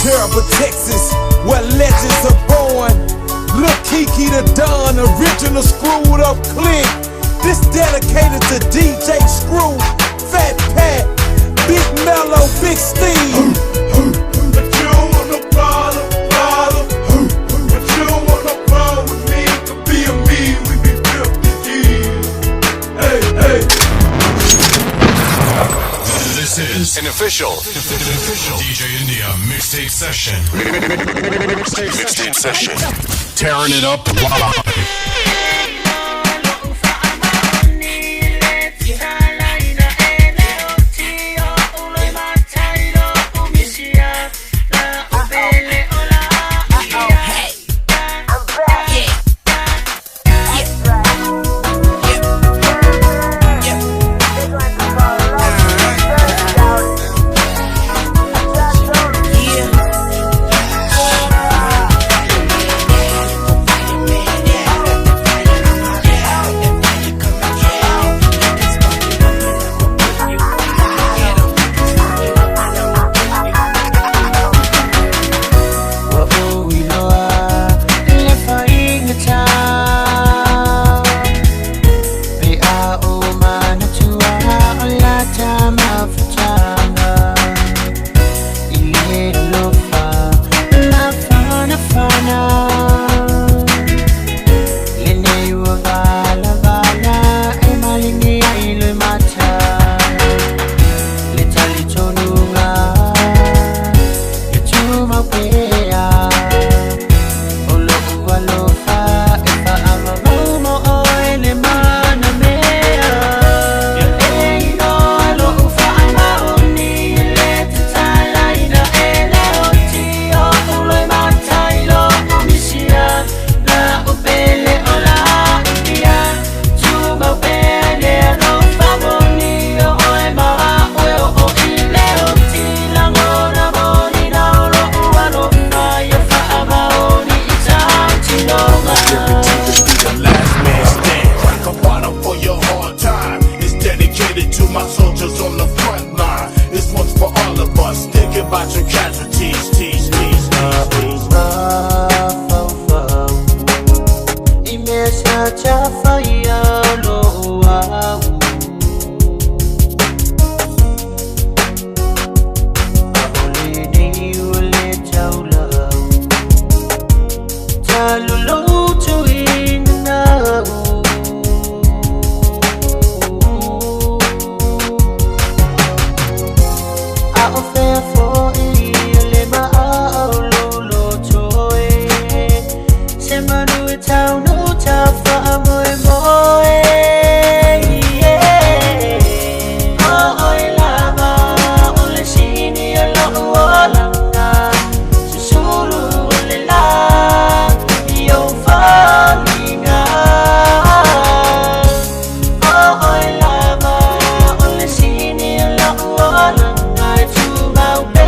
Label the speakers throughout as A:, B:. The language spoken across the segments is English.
A: Terrible Texas, where legends are born. Look Kiki the Don, original screwed up click. This dedicated to DJ Screw, Fat Pat, Big Mellow, Big Steve. But you don't want no problem. But you don't want no problem with me. Could be a me, we be 50 G's. Hey.
B: This is an official DJ India mixtape session. Mixtape session. Tearing it up live.
C: About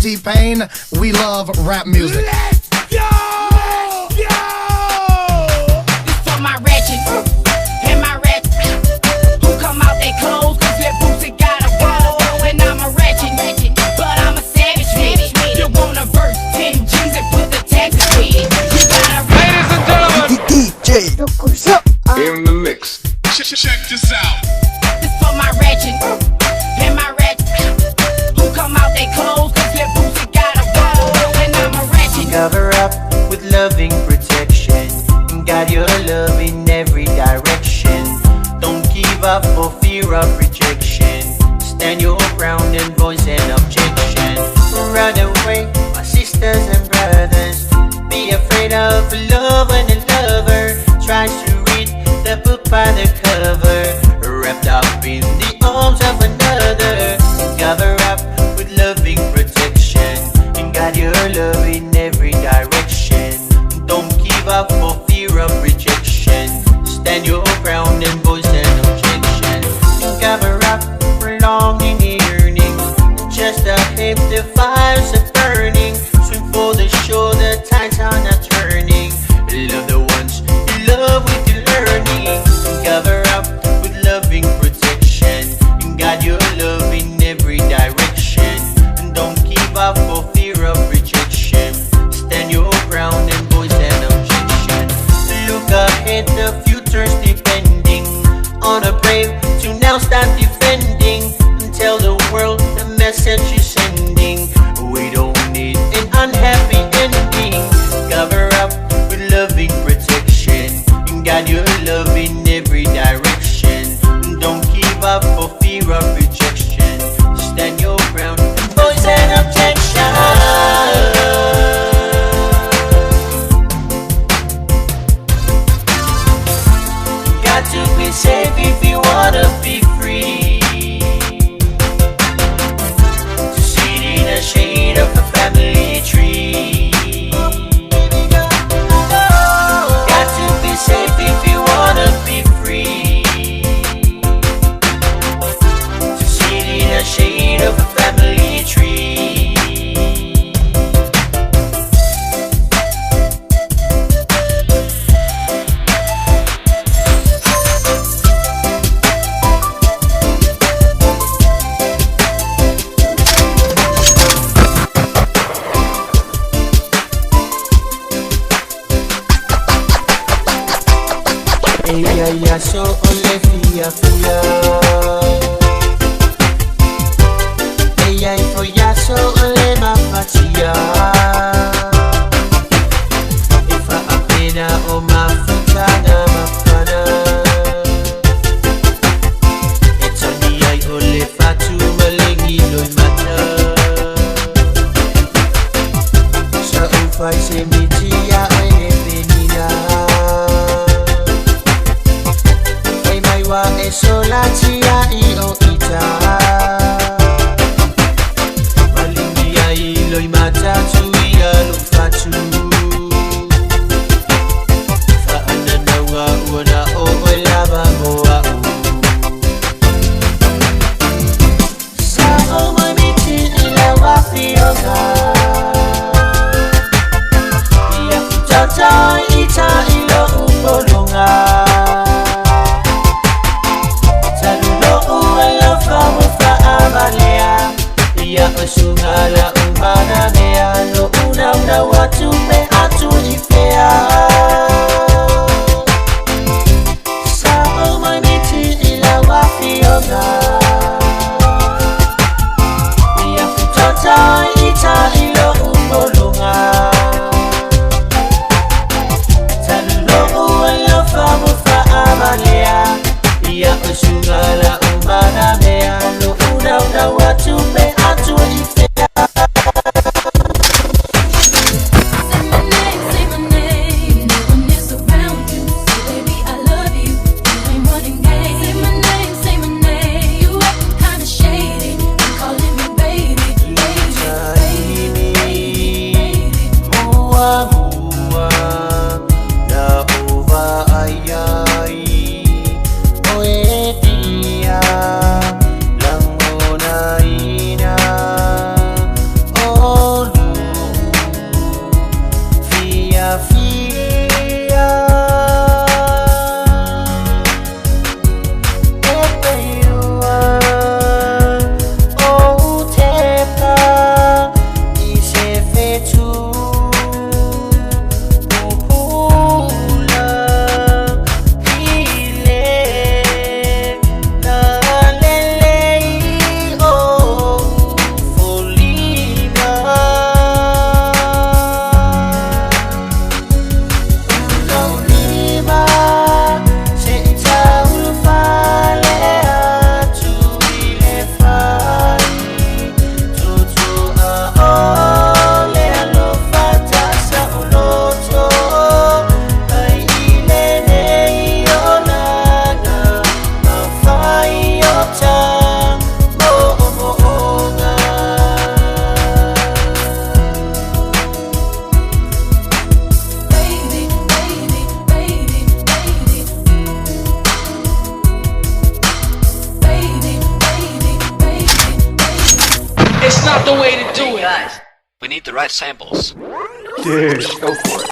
C: T-Pain. We love rap music.
A: Let's go! Let's go!
D: This for my ratchet and my rat who come out they clothes cause their boots it gotta go. And I'm a ratchet, but I'm a savage with it. You wanna verse 10 G's and put the taxes with it. You gotta
E: Ladies and gentlemen,
F: DJ
B: In the mix. Check this out.
D: This for my ratchet and my rat who come out they clothes cause their boots it gotta go. And I'm a ratchet.
F: Cover up with loving protection. Got your love in every direction. Don't give up for fear of rejection. Stand your ground and voice an objection. Run away, my sisters and brothers. Be afraid of love when a lover tries to read the book by the cover. Wrapped up in the arms of another. Cover up with loving protection. Got your love in every direction. Don't give up for fear of rejection. Stand your ground and voice an objection. Cover up for longing yearning. Just a hip, the fires are burning. Swim for the shore, the tides are not turning. Love the ones you love with your learning. Cover up with loving protection. Got your love in every direction. Don't give up for fear of rejection. Stand your ground and voice an objection. Look ahead, the future's depending on a brave to now start defending. Tell the world the message you're sending. We don't need an unhappy ending. Cover up with loving protection. Got your love in every direction. Don't give up for fear of rejection. Stand your ground and voice an objection. Got to be safe if you wanna be free. To sit in the shade of a family tree. Got to be safe if you wanna be free. To sit in the shade of a family tree. Ella so ole fia fia. Ella foya so ole mafatia. Ifa apena o mafutana mafana. Etani ay ole fatu malengi loy mata. Sa ufay se mitia ay benina. E solatia I o ita. Malingi ai loy mata.
E: the way to do it.
G: Guys, we need the right samples.
F: Dude, go for it.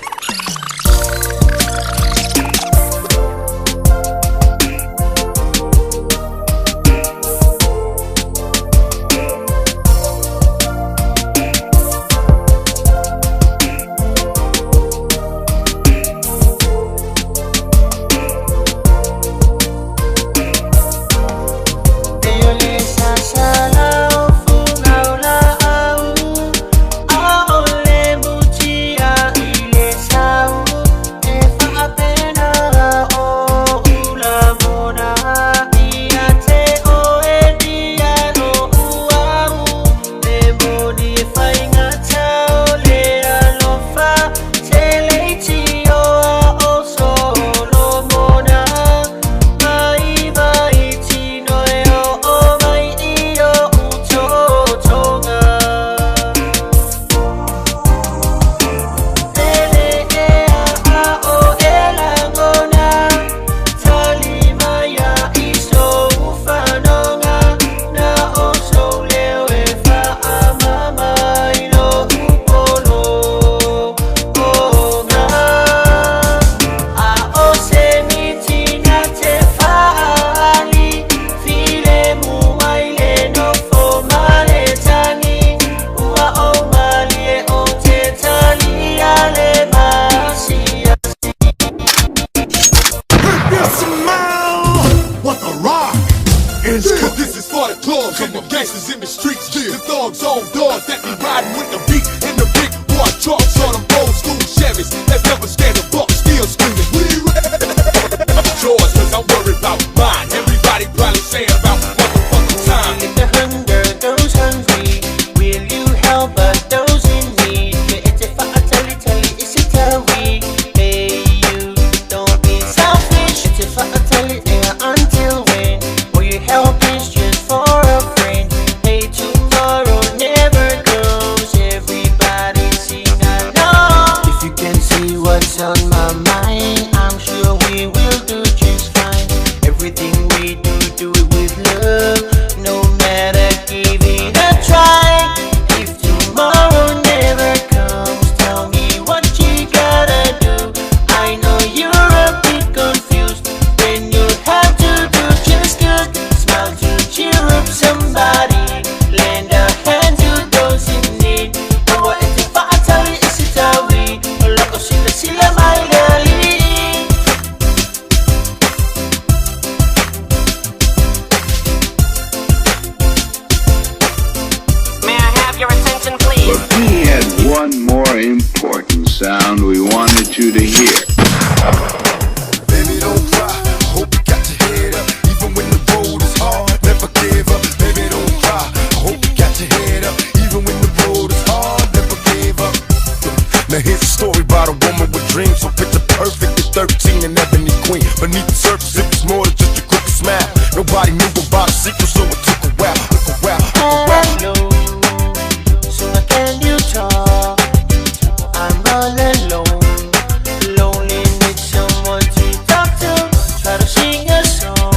A: This is for the clubs and the gangsters in the streets. The thugs on dogs that be riding with the beat and the big boy trucks on them old school Chevys that never scared the buck, still screaming. Yours, cause I'm worried about mine. Everybody probably saying about motherfucking time.
F: If the hunger goes hungry, will you help us those in need? It's a it's a we. Hey, you don't be selfish. It's a until when will you help is just for a friend. Hey, tomorrow never comes. Everybody sing along. If you can see what's on my mind, I'm sure we will do just fine. Everything we do it with love. No matter, give it a try. If tomorrow never comes, tell me what you gotta do. I know you're a bit confused when you have to do just good. Smile to cheer up somebody. Lend a hand to those in need. Bawa ito pa atali isitawi. Wala ko sila may dali. May I have your attention, please?
B: But we had one more important sound we wanted you to hear.
A: Baby, don't cry. I hope you got your head up. Even when the road is hard, never give up. Baby, don't cry. I hope you got your head up. Even when the road is hard, never give up. Now here's a story about a woman with dreams. So picture perfect at 13 and ebony queen. Beneath the surface, it was more than just a quick smile. Nobody knew about a secret, so it took a while.
F: Hello, so can you talk? I'm all alone, lonely, need someone to talk to. Try to sing a song,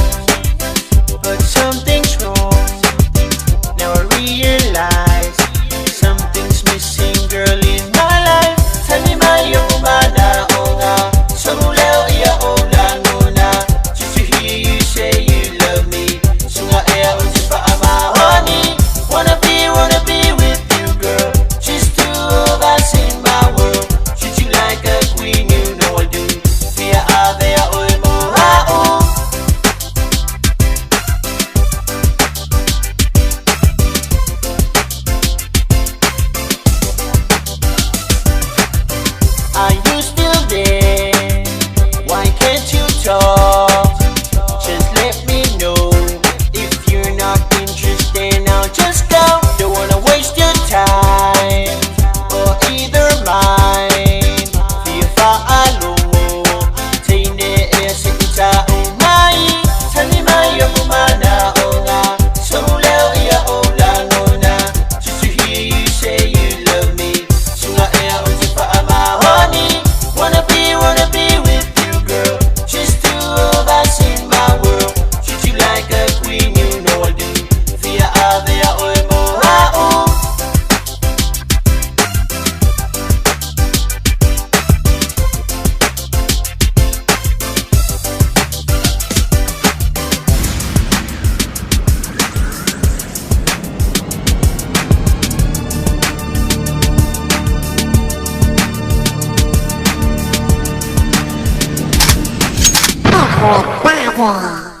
F: but something's wrong. Now I realize something's missing, girl, in my life. Tell me my Paletaoga, so leo iya ola muna. Just to hear you say you love me, so I
E: for power.